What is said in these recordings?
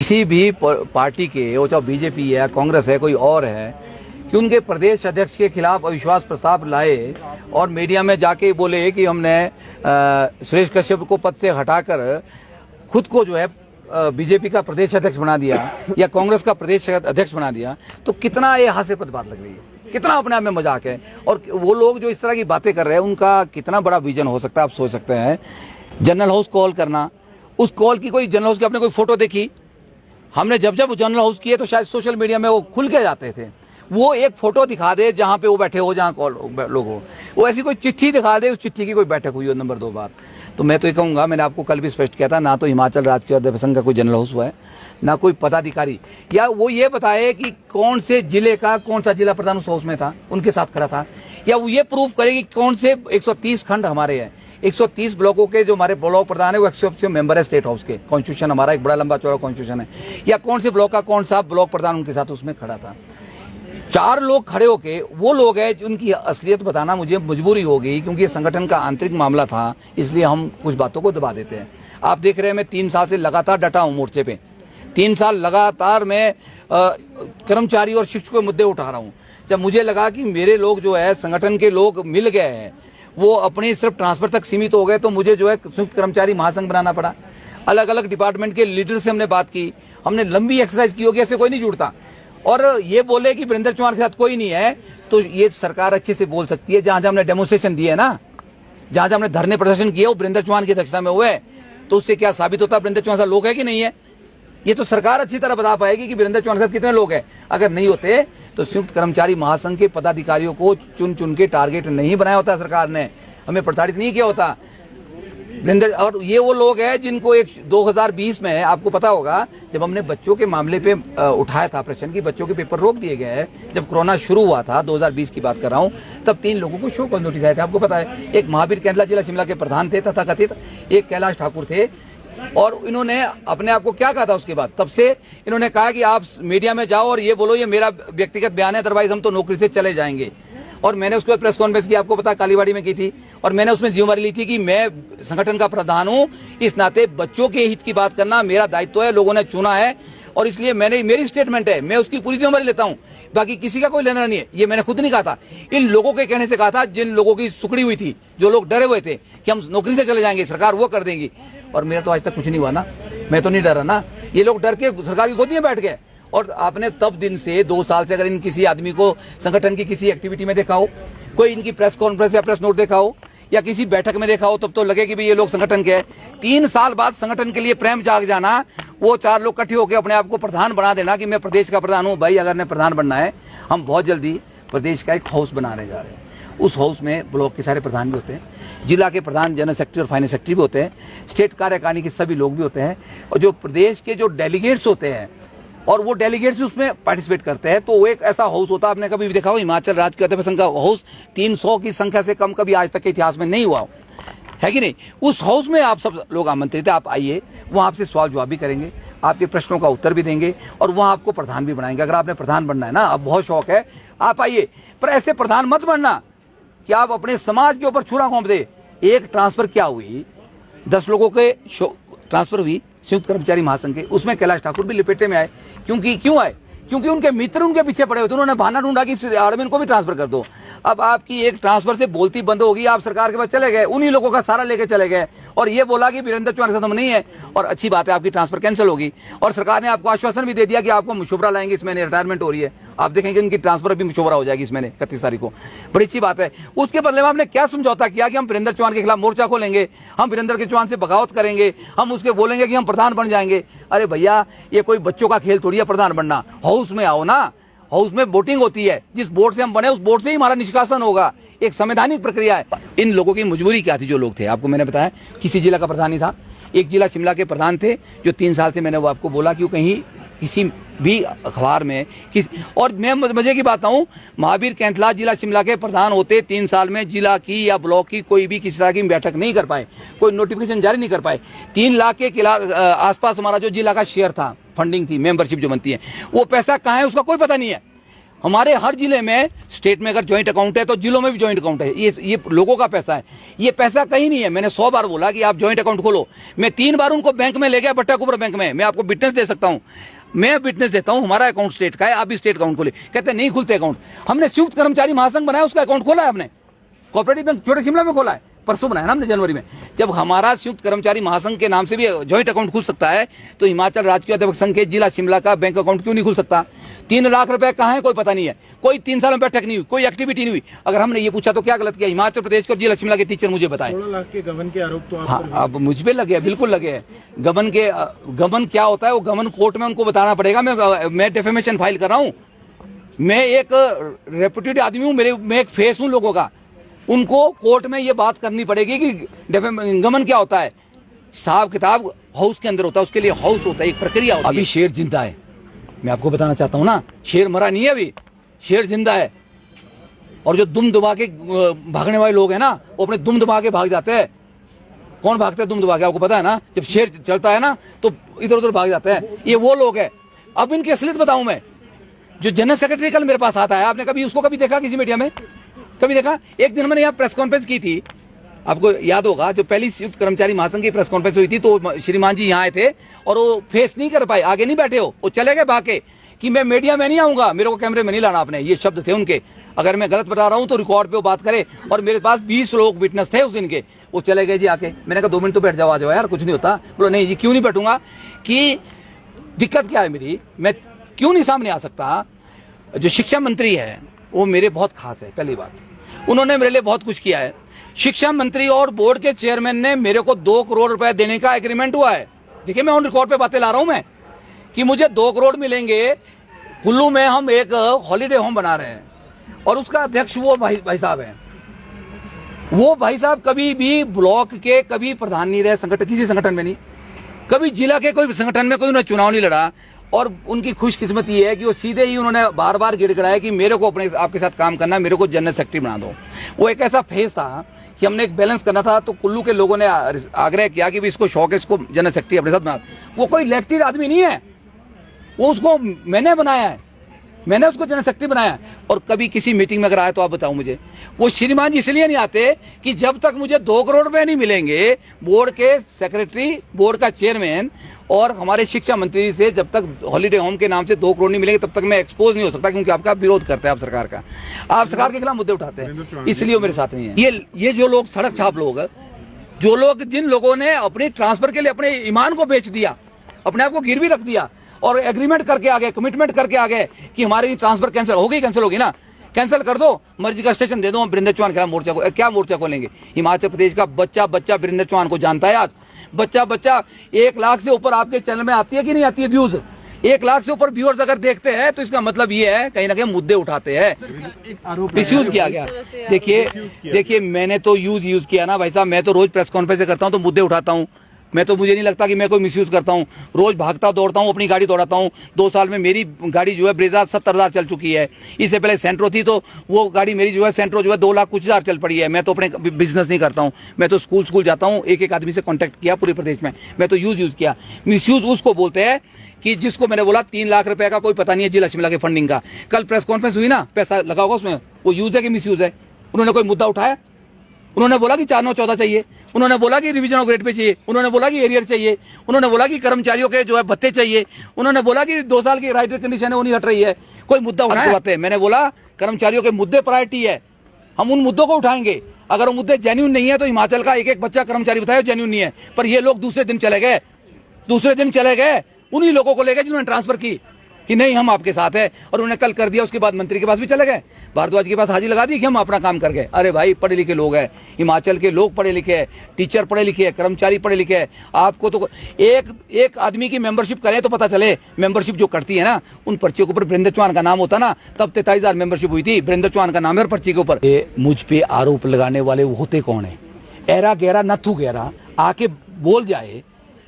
किसी भी पार्टी के, वो चाहे बीजेपी है, कांग्रेस है, कोई और है, कि उनके प्रदेश अध्यक्ष के खिलाफ अविश्वास प्रस्ताव लाए और मीडिया में जाके बोले कि हमने सुरेश कश्यप को पद से हटाकर खुद को जो है बीजेपी का प्रदेश अध्यक्ष बना दिया या कांग्रेस का प्रदेश अध्यक्ष बना दिया, तो कितना ये हास्यास्पद बात लग रही है, कितना अपने आप में मजाक है। और वो लोग जो इस तरह की बातें कर रहे हैं उनका कितना बड़ा विजन हो सकता है, आप सोच सकते हैं। जनरल हाउस कॉल करना, उस कॉल की कोई जनरल हाउस की आपने कोई फोटो देखी? हमने जब जब जनरल हाउस किए तो शायद सोशल मीडिया में वो खुल के जाते थे। वो एक फोटो दिखा दे जहां पे वो बैठे हो, जहां कॉल लोग हो, वो ऐसी कोई चिट्ठी दिखा दे, उस चिट्ठी की कोई बैठक हुई हो नंबर 2 बार। तो मैं तो ये कहूंगा, मैंने आपको कल भी स्पष्ट किया था, ना तो हिमाचल राज्य अध्यक्ष संघ का कोई जनरल हाउस हुआ है, ना कोई पदाधिकारी, या वो ये बताए कि कौन से जिले का कौन सा जिला प्रधान उस हाउस में था, उनके साथ खड़ा था, या वो ये प्रूव करे कि कौन से 130 खंड हमारे हैं, 130 ब्लॉकों के जो हमारे ब्लॉक प्रधान है वो 180 मेंबर है स्टेट हाउस के। कॉन्स्टिट्यूशन हमारा एक बड़ा लंबा चौड़ा कॉन्स्टिट्यूशन है, या कौन से ब्लॉक का कौन सा ब्लॉक प्रधान उनके साथ उसमें खड़ा था। 4 लोग खड़े होके, वो लोग हैं जिनकी असलियत बताना मुझे मजबूरी हो गई, क्योंकि ये संगठन का आंतरिक मामला था, इसलिए हम कुछ बातों को दबा देते हैं। आप देख रहे हैं, मैं 3 साल से लगातार डटा हूं मोर्चे पे, 3 साल लगातार मैं कर्मचारी और शिक्षकों के मुद्दे उठा रहा हूं। जब मुझे लगा कि मेरे लोग जो है संगठन के लोग मिल गए हैं, वो अपनी सिर्फ ट्रांसफर तक सीमित हो गए, तो मुझे जो है संयुक्त कर्मचारी महासंघ बनाना पड़ा। अलग अलग डिपार्टमेंट के लीडर से हमने बात की, हमने लंबी एक्सरसाइज की होगी, ऐसे कोई नहीं जुड़ता। और ये बोले कि वीरेंद्र चौहान के साथ कोई नहीं है, तो ये सरकार अच्छे से बोल सकती है। जहां जहां हमने डेमोन्स्ट्रेशन दिए ना, जहां जहां हमने धरने प्रदर्शन किए वो वीरेंद्र चौहान की अध्यक्षता में हुए, तो उससे क्या साबित होता है वीरेंद्र चौहान साथ लोग है कि नहीं है? ये तो सरकार अच्छी तरह बता पाएगी कि वीरेंद्र चौहान के साथ कितने लोग हैं। अगर नहीं होते तो संयुक्त कर्मचारी महासंघ के पदाधिकारियों को चुन चुन के टारगेट नहीं बनाया होता, सरकार ने हमें प्रताड़ित नहीं किया होता। वीरेंद्र, और ये वो लोग हैं जिनको 2020 में आपको पता होगा, जब हमने बच्चों के मामले पे उठाया था प्रश्न की, बच्चों के पेपर रोक दिए गए हैं, जब कोरोना शुरू हुआ था 2020 की बात कर रहा हूं, तब 3 लोगों को शो कॉज नोटिस आए थे, आपको पता है। एक महावीर कैंथला जिला शिमला के प्रधान थे तथाकथित, एक कैलाश ठाकुर थे, और इन्होंने अपने आप को क्या कहा था उसके बाद, तब से इन्होंने कहा कि आप मीडिया में जाओ और ये बोलो ये मेरा व्यक्तिगत बयान है, अदरवाइज हम तो नौकरी से चले जाएंगे। और मैंने उसके बाद प्रेस कॉन्फ्रेंस की, आपको पता, कालीबाड़ी में की थी, और मैंने उसमें जिम्मेदारी ली थी कि मैं संगठन का प्रधान हूं, इस नाते बच्चों के हित की बात करना मेरा दायित्व है, लोगों ने चुना है, और इसलिए मेरी स्टेटमेंट है, मैं उसकी पूरी जिम्मेदारी लेता हूं, बाकी किसी का कोई लेना नहीं है। ये मैंने खुद नहीं कहा था, इन लोगों के कहने से कहा था, जिन लोगों की सुखड़ी हुई थी, जो लोग डरे हुए थे कि हम नौकरी से चले जाएंगे, सरकार वो कर देगी। और मेरा तो आज तक कुछ नहीं हुआ ना, मैं तो नहीं डरा ना, ये लोग डर के सरकार की गोदी में बैठ गए। और आपने तब दिन से 2 साल से अगर इन किसी आदमी को संगठन की किसी एक्टिविटी में देखा हो, कोई इनकी प्रेस कॉन्फ्रेंस या प्रेस नोट देखा हो, या किसी बैठक में देखा हो, तब तो लगे कि भाई ये लोग संगठन के हैं। 3 साल बाद संगठन के लिए प्रेम जाग जाना, वो 4 लोग इकट्ठे होकर अपने आप को प्रधान बना देना कि मैं प्रदेश का प्रधान हूं। भाई, अगर मैं प्रधान बनना है, हम बहुत जल्दी प्रदेश का एक हाउस बनाने जा रहे हैं। उस हाउस में ब्लॉक के सारे प्रधान भी होते हैं, जिला के प्रधान, जनरल सेक्रेटरी और फाइनेंस सेक्रेटरी भी होते हैं, स्टेट कार्यकारिणी के सभी लोग भी होते हैं, और जो प्रदेश के जो डेलीगेट्स होते हैं, और वो डेलीगेट्स उसमें पार्टिसिपेट करते हैं। तो वो एक ऐसा हाउस होता है, आपने कभी भी देखा हो हिमाचल राज्य अध्यक्ष संघ का हाउस 300 की संख्या से कम कभी आज तक के इतिहास में नहीं हुआ है कि नहीं? उस हाउस में आप सब लोग आमंत्रित है, आप आइए, वहां आपसे सवाल जवाब भी करेंगे, आपके प्रश्नों का उत्तर भी देंगे, और वहां आपको प्रधान भी बनाएंगे। अगर आपने प्रधान बनना है ना, अब बहुत शौक है, आप आइए, पर ऐसे प्रधान मत बनना कि आप अपने समाज के ऊपर छुरा घोंप दे। एक ट्रांसफर क्या हुई, 10 लोगों के ट्रांसफर हुई संयुक्त कर्मचारी महासंघ के, उसमें कैलाश ठाकुर भी लपेटे में आए। क्यों आए? क्योंकि उनके मित्र उनके पीछे पड़े हुए थे, उन्होंने बहाना ढूंढा कि अरविंद को भी ट्रांसफर कर दो। अब आपकी एक ट्रांसफर से बोलती बंद होगी, आप सरकार के पास चले गए, उन्हीं लोगों का सारा लेके चले गए, और ये बोला कि वीरेंद्र चौहान के साथ हम नहीं है, और अच्छी बात है आपकी ट्रांसफर कैंसिल होगी। और सरकार ने आपको आश्वासन भी दे दिया कि आपको मुशवरा लाएंगे, इस महीने रिटायरमेंट हो रही है, आप देखेंगे इनकी ट्रांसफर अभी मुशवरा हो जाएगी इस महीने 31 तारीख को, बड़ी अच्छी बात है। उसके बदले में आपने क्या समझौता किया कि हम वीरेंद्र चौहान के खिलाफ मोर्चा खोलेंगे, हम वीरेंद्र के चौहान से बगावत करेंगे, हम उसके बोलेंगे कि हम प्रधान बन जाएंगे। अरे भैया, ये कोई बच्चों का खेल थोड़ी है प्रधान बनना। हाउस में आओ ना, हाउस में वोटिंग होती है, जिस बोर्ड से हम बने उस बोर्ड से ही हमारा निष्कासन होगा, एक संवैधानिक प्रक्रिया है। इन लोगों की मजबूरी क्या थी? जो लोग थे, आपको मैंने बताया, किसी जिला का प्रधान ही था, एक जिला शिमला के प्रधान थे, जो 3 साल से मैंने वो आपको बोला कि वो कहीं किसी भी अखबार में और मैं मजे की बात हूँ, महावीर कैंथला जिला शिमला के प्रधान होते 3 साल में जिला की या ब्लॉक की कोई भी किसी तरह की बैठक नहीं कर पाए, कोई नोटिफिकेशन जारी नहीं कर पाए। 3 लाख के आसपास हमारा जो जिला का शेयर था, फंडिंग थी, मेंबरशिप जो बनती है, वो पैसा कहाँ है उसका कोई पता नहीं है। हमारे हर जिले में स्टेट में अगर ज्वाइंट अकाउंट है तो जिलों में भी ज्वाइंट अकाउंट है। ये लोगों का पैसा है, ये पैसा कहीं नहीं है। मैंने 100 बार बोला कि आप ज्वाइंट अकाउंट खोलो। मैं 3 बार उनको बैंक में ले गया, बट्टा कुबर बैंक में। मैं आपको विटनेस दे सकता हूं, मैं विटनेस देता हूं। हमारा अकाउंट स्टेट का है, आप भी स्टेट अकाउंट खोले। कहते नहीं खुलते अकाउंट। हमने संयुक्त कर्मचारी महासंघ बनाया, उसका अकाउंट खोला है हमने। कोऑपरेटिव बैंक छोटे शिमला में खोला है, परसों बनाया ना हमने जनवरी में। जब हमारा संयुक्त कर्मचारी महासंघ के नाम से भी ज्वाइंट अकाउंट खुल सकता है तो हिमाचल राज्य अध्यापक संघ के जिला शिमला का बैंक अकाउंट क्यों नहीं खुल सकता? 3 लाख रुपए कहाँ है कोई पता नहीं है। कोई 3 साल में बैठक नहीं हुई, कोई एक्टिविटी नहीं हुई। अगर हमने ये पूछा तो क्या गलत किया? हिमाचल प्रदेश के और जिला शिमला के टीचर मुझे बताएं। 16 लाख के गबन के आरोप तो हाँ, अब मुझ पे लगे, बिल्कुल लगे हैं। गबन क्या होता है वो गबन कोर्ट में उनको बताना पड़ेगा। मैं डेफेमेशन फाइल कर रहा हूँ। मैं एक रेप्यूटेड आदमी हूँ, मैं एक फेस हूँ लोगों का। उनको कोर्ट में ये बात करनी पड़ेगी कि गमन क्या होता है। हिसाब किताब हाउस के अंदर होता है, उसके लिए हाउस होता है, एक प्रक्रिया होती है। अभी शेर जिंदा है, मैं आपको बताना चाहता हूं ना। शेर मरा नहीं है, अभी शेर जिंदा है। और जो दुम दबा के भागने वाले लोग हैं ना, वो अपने दुम दबा के भाग जाते हैं। कौन भागते हैं दुम दबा के? आपको पता है ना, जब शेर चलता है ना तो इधर उधर भाग जाते हैं। ये वो लोग हैं। अब इनकी असलियत बताऊं मैं। जो जनरल सेक्रेटरी कल मेरे पास आता है, आपने कभी उसको कभी देखा किसी मीडिया में? कभी देखा? एक दिन मैंने यहाँ प्रेस कॉन्फ्रेंस की थी, आपको याद होगा, जो पहली संयुक्त कर्मचारी महासंघ की प्रेस कॉन्फ्रेंस हुई थी तो श्रीमान जी यहाँ आए थे और वो फेस नहीं कर पाए, आगे नहीं बैठे हो, वो चले गए भागे कि मैं मीडिया में नहीं आऊंगा, मेरे को कैमरे में नहीं लाना आपने। ये शब्द थे उनके। अगर मैं गलत बता रहा हूं तो रिकॉर्ड पे वो बात करे। और मेरे पास 20 लोग विटनेस थे उस दिन के। वो चले गए जी आके। मैंने कहा 2 मिनट तो बैठ जाओ, आ जाओ यार, कुछ नहीं होता। बोलो नहीं जी, क्यों नहीं बैठूंगा? कि दिक्कत क्या है मेरी, मैं क्यों नहीं सामने आ सकता? जो शिक्षा मंत्री है वो मेरे बहुत खास है। पहली बात, उन्होंने मेरे लिए बहुत कुछ किया है। शिक्षा मंत्री और बोर्ड के चेयरमैन ने मेरे को 2 करोड़ रुपए देने का एग्रीमेंट हुआ है। देखिए, मैं ऑन रिकॉर्ड पे बातें ला रहा हूं मैं, कि मुझे 2 करोड़ मिलेंगे। कुल्लू में हम एक हॉलीडे होम बना रहे हैं और उसका अध्यक्ष वो भाई साहब हैं। वो भाई साहब कभी भी ब्लॉक के कभी प्रधान नहीं रहे, संगठन किसी संगठन में नहीं, कभी जिला के कोई संगठन में कोई उन्होंने चुनाव नहीं लड़ा। और उनकी खुशकिस्मती है कि वो सीधे ही उन्होंने बार बार गिड़गिड़ाया कि मेरे को अपने आपके साथ काम करना है, मेरे को जनरल सेक्रेटरी बना दो। वो एक ऐसा फेस था कि हमने एक बैलेंस करना था, तो कुल्लू के लोगों ने आग्रह किया कि भी इसको शौक है, इसको जनरल सेक्रेटरी अपने साथ बना। वो कोई इलेक्टेड आदमी नहीं है, वो उसको मैंने बनाया है, मैंने उसको जनरल सेक्रेटरी बनाया। और कभी किसी मीटिंग में अगर आए तो आप बताओ मुझे, वो श्रीमान जी इसलिए नहीं आते कि जब तक मुझे 2 करोड़ रुपए नहीं मिलेंगे बोर्ड के सेक्रेटरी, बोर्ड का चेयरमैन और हमारे शिक्षा मंत्री से, जब तक हॉलीडे होम के नाम से 2 करोड़ नहीं मिलेंगे तब तक मैं एक्सपोज नहीं हो सकता। क्योंकि आपका विरोध करते हैं, आप सरकार का, आप सरकार के खिलाफ मुद्दे उठाते हैं, इसलिए वो मेरे साथ नहीं है। ये जो लोग सड़क छाप लोग, जो लोग, जिन लोगों ने अपनी ट्रांसफर के लिए अपने ईमान को बेच दिया, अपने आप को गिरवी रख दिया और एग्रीमेंट करके आ गए, कमिटमेंट करके आ गए कि हमारी ट्रांसफर कैंसिल होगी ना, कैंसिल कर दो, मर्जी का स्टेशन दे दो, हम वीरेंद्र चौहान के खिलाफ मोर्चा को, क्या मोर्चा खोलेंगे? हिमाचल प्रदेश का बच्चा वीरेंद्र चौहान को जानता है। आज बच्चा 1 लाख से ऊपर आपके चैनल में आती है कि नहीं आती है व्यूज? 1 लाख से ऊपर व्यूअर्स अगर देखते हैं तो इसका मतलब ये है कहीं ना कहीं मुद्दे उठाते हैं। मिसयूज किया गया। देखिए मैंने तो यूज किया ना भाई साहब। मैं तो रोज प्रेस कॉन्फ्रेंस करता हूँ तो मुद्दे उठाता हूँ। मैं तो, मुझे नहीं लगता कि मैं कोई मिसयूज करता हूँ। रोज भागता दौड़ता हूँ, अपनी गाड़ी दौड़ाता हूँ। 2 साल में मेरी गाड़ी जो है ब्रेजा 70,000 चल चुकी है। इससे पहले सेंट्रो थी तो वो गाड़ी मेरी जो है सेंट्रो जो है 2 लाख कुछ हजार चल पड़ी है। मैं तो अपने बिजनेस नहीं करता हूँ, मैं तो स्कूल जाता हूँ। एक आदमी से कॉन्टेक्ट किया पूरे प्रदेश में, मैं तो यूज किया। मिसयूज उसको बोलते हैं कि जिसको मैंने बोला 3 लाख रुपए का कोई पता नहीं है जिला शिमला के फंडिंग का। कल प्रेस कॉन्फ्रेंस हुई ना, पैसा लगा होगा उसमें, वो यूज है कि मिसयूज है? उन्होंने कोई मुद्दा उठाया? उन्होंने बोला कि 4/9/14 चाहिए, उन्होंने बोला कि रिवीजन ऑफ ग्रेड पे चाहिए, उन्होंने बोला कि एरियर चाहिए, उन्होंने बोला कि कर्मचारियों के जो है भत्ते चाहिए, उन्होंने बोला कि 2 साल की राइटर कंडीशन है वो नहीं हट रही है। कोई मुद्दा उठाते हैं? मैंने बोला कर्मचारियों के मुद्दे प्रायोरिटी है, हम उन मुद्दों को उठाएंगे। अगर वो मुद्दे जेन्युइन नहीं है तो हिमाचल का एक बच्चा कर्मचारी बताया जेन्युइन नहीं है। पर ये लोग दूसरे दिन चले गए, उन्हीं लोगों को ले गए जिन्होंने ट्रांसफर की कि नहीं हम आपके साथ है, और उन्होंने कल कर दिया। उसके बाद मंत्री के पास भी चले गए, भारद्वाज के पास हाजिरी लगा दी कि हम अपना काम कर गए। अरे भाई, पढ़े लिखे लोग हैं, हिमाचल के लोग पढ़े लिखे हैं, टीचर पढ़े लिखे हैं, कर्मचारी पढ़े लिखे हैं। आपको तो एक आदमी की मेंबरशिप करें तो पता चले, मेंबरशिप जो करती है ना, उन पर्चियों के ऊपर वीरेंद्र चौहान का नाम होता ना, तब 43,000 मेंबरशिप हुई थी। वीरेंद्र चौहान का नाम है पर्ची के ऊपर। मुझ पे आरोप लगाने वाले होते कौन है? एरा गहरा नथु गहरा आके बोल जाए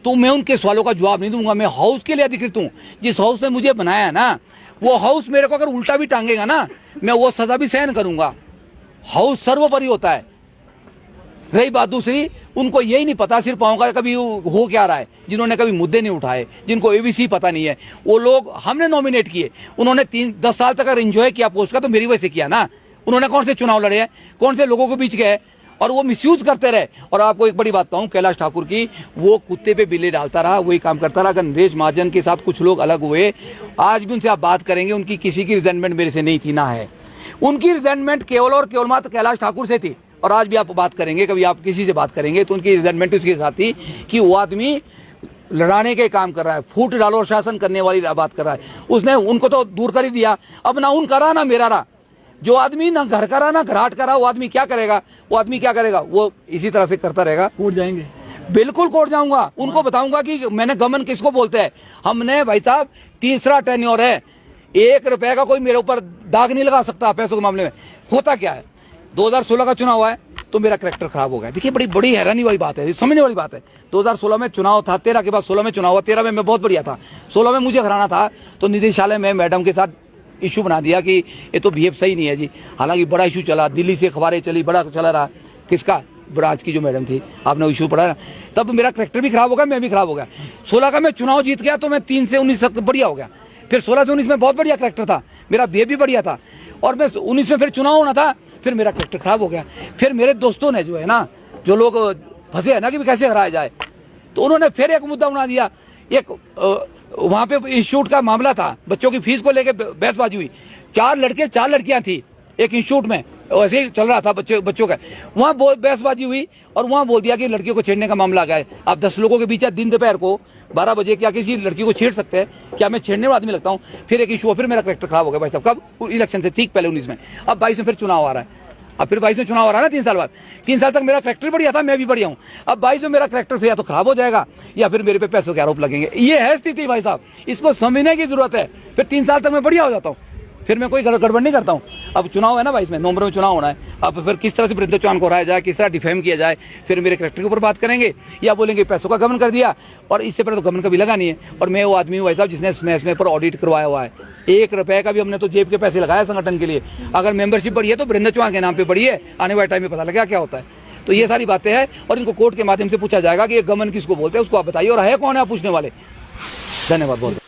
तो मैं उनके सवालों का जवाब नहीं दूंगा। मैं हाउस के लिए अधिकृत हूं। जिस हाउस ने मुझे बनाया ना, वो हाउस मेरे को अगर उल्टा भी टांगेगा ना, मैं वो सजा भी सहन करूंगा। हाउस सर्वोपरि होता है। रही बात दूसरी, उनको यही नहीं पता सिर्फ पाँव का कभी हो क्या रहा है, जिन्होंने कभी मुद्दे नहीं उठाए, जिनको एबीसी पता नहीं है, वो लोग हमने नॉमिनेट किए। उन्होंने 10 साल तक अगर एंजॉय किया पोस्ट का तो मेरी वजह से किया ना। उन्होंने कौन से चुनाव लड़े हैं, कौन से लोगों के बीच गए, और वो मिसयूज करते रहे। और आपको एक बड़ी बात बताऊं, कैलाश ठाकुर की, वो कुत्ते पे बिल्ली डालता रहा, वही काम करता रहा। अगर नरेश महाजन के साथ कुछ लोग अलग हुए, आज भी उनसे आप बात करेंगे, उनकी किसी की रिजेंटमेंट मेरे से नहीं थी, ना है। उनकी रिजेंटमेंट केवल और केवल मात्र कैलाश ठाकुर से थी। और आज भी आप बात करेंगे, कभी आप किसी से बात करेंगे तो उनकी रिजेंटमेंट उसके साथ थी कि वो आदमी लड़ाने के काम कर रहा है, फूट डालो और शासन करने वाली बात कर रहा है। उसने उनको तो दूर कर ही दिया, अब ना उनका रहा ना मेरा रहा। जो आदमी ना घर का रहा ना घराट का रहा, वो आदमी क्या करेगा? वो इसी तरह से करता रहेगा। कोर्ट जाएंगे? बिल्कुल कोर्ट जाऊंगा, उनको बताऊंगा कि मैंने गमन किसको बोलते हैं। हमने भाई साहब तीसरा टेन्योर है, 1 रुपए का कोई मेरे ऊपर दाग नहीं लगा सकता पैसों के मामले में। होता क्या है, 2016 का चुनाव हुआ है तो मेरा करैक्टर खराब हो गया। देखिए बड़ी बड़ी हैरानी वाली बात है, समझने वाली बात है। 2016 में चुनाव था, 13 के बाद 16 में चुनाव हुआ। 13 में मैं बहुत बढ़िया था, 16 में मुझे हराना था, तो निदेशालय में मैडम के साथ इशू बना दिया कि ये तो बिहेव सही नहीं है जी। हालांकि बड़ा इशू चला, दिल्ली से खबरें चली, बड़ा चला रहा। किसका? ब्राज की जो मैडम थी, आपने इशू पढ़ा। तब मेरा करैक्टर भी खराब हो गया, मैं भी खराब हो गया। 16 का मैं चुनाव जीत गया तो मैं 3 से 19 तक बढ़िया हो गया। फिर 16 से 19 में बहुत बढ़िया करैक्टर था, मेरा बिहेव भी बढ़िया था। और मैं 19 में फिर चुनाव होना था, फिर मेरा करैक्टर खराब हो गया। फिर मेरे दोस्तों ने जो है ना, जो लोग फंसे है ना कि कैसे हराया जाए, तो उन्होंने फिर एक मुद्दा बना दिया। एक वहां पे इंस्टीट्यूट का मामला था, बच्चों की फीस को लेकर बहसबाजी हुई। 4 लड़के 4 लड़कियां थी एक इंस्टीट्यूट में, वैसे ही चल रहा था बच्चों का। वहां बहसबाजी हुई और वहां बोल दिया कि लड़कियों को छेड़ने का मामला आ गया है। आप 10 लोगों के बीच दिन दोपहर को 12 बजे क्या किसी लड़की को छेड़ सकते हैं? क्या मैं छेड़ने वाला आदमी लगता हूँ? फिर एक इशू, फिर मेरा करैक्टर खराब हो गया भाई साहब। कब? इलेक्शन से ठीक पहले 19 में। अब 22 में फिर चुनाव आ रहा है, अब फिर 22 में चुनाव आ रहा है ना, 3 साल बाद। 3 साल तक मेरा करैक्टर बढ़िया था, मैं भी बढ़िया हूँ। अब 22 में मेरा करैक्टर फिर या तो खराब हो जाएगा या फिर मेरे पे पैसों के आरोप लगेंगे। ये है स्थिति भाई साहब, इसको समझने की जरूरत है। फिर 3 साल तक मैं बढ़िया हो जाता हूँ, फिर मैं कोई गड़बड़ नहीं करता हूँ। अब चुनाव है ना 22 में, नवंबर में चुनाव होना है। अब फिर किस तरह से वृंदा चौहान को हराया जाए, किस तरह डिफेम किया जाए, फिर मेरे करैक्टर के ऊपर बात करेंगे या बोलेंगे पैसों का गमन कर दिया। और इससे पहले तो गमन कभी लगा नहीं है। और मैं वो आदमी हूँ भाई साहब जिसने स्मैश पर ऑडिट करवाया हुआ है। 1 रुपए का भी हमने तो जेब के पैसे लगाया संगठन के लिए। अगर मेंबरशिप बढ़ी है तो वृंदा चौहान के नाम पे बढ़ी है, आने वाले टाइम में पता लगा क्या होता है। तो ये सारी बातें हैं और इनको कोर्ट के माध्यम से पूछा जाएगा कि ये गमन किसको बोलते हैं, उसको आप बताइए, और है कौन है आप पूछने वाले। धन्यवाद बहुत।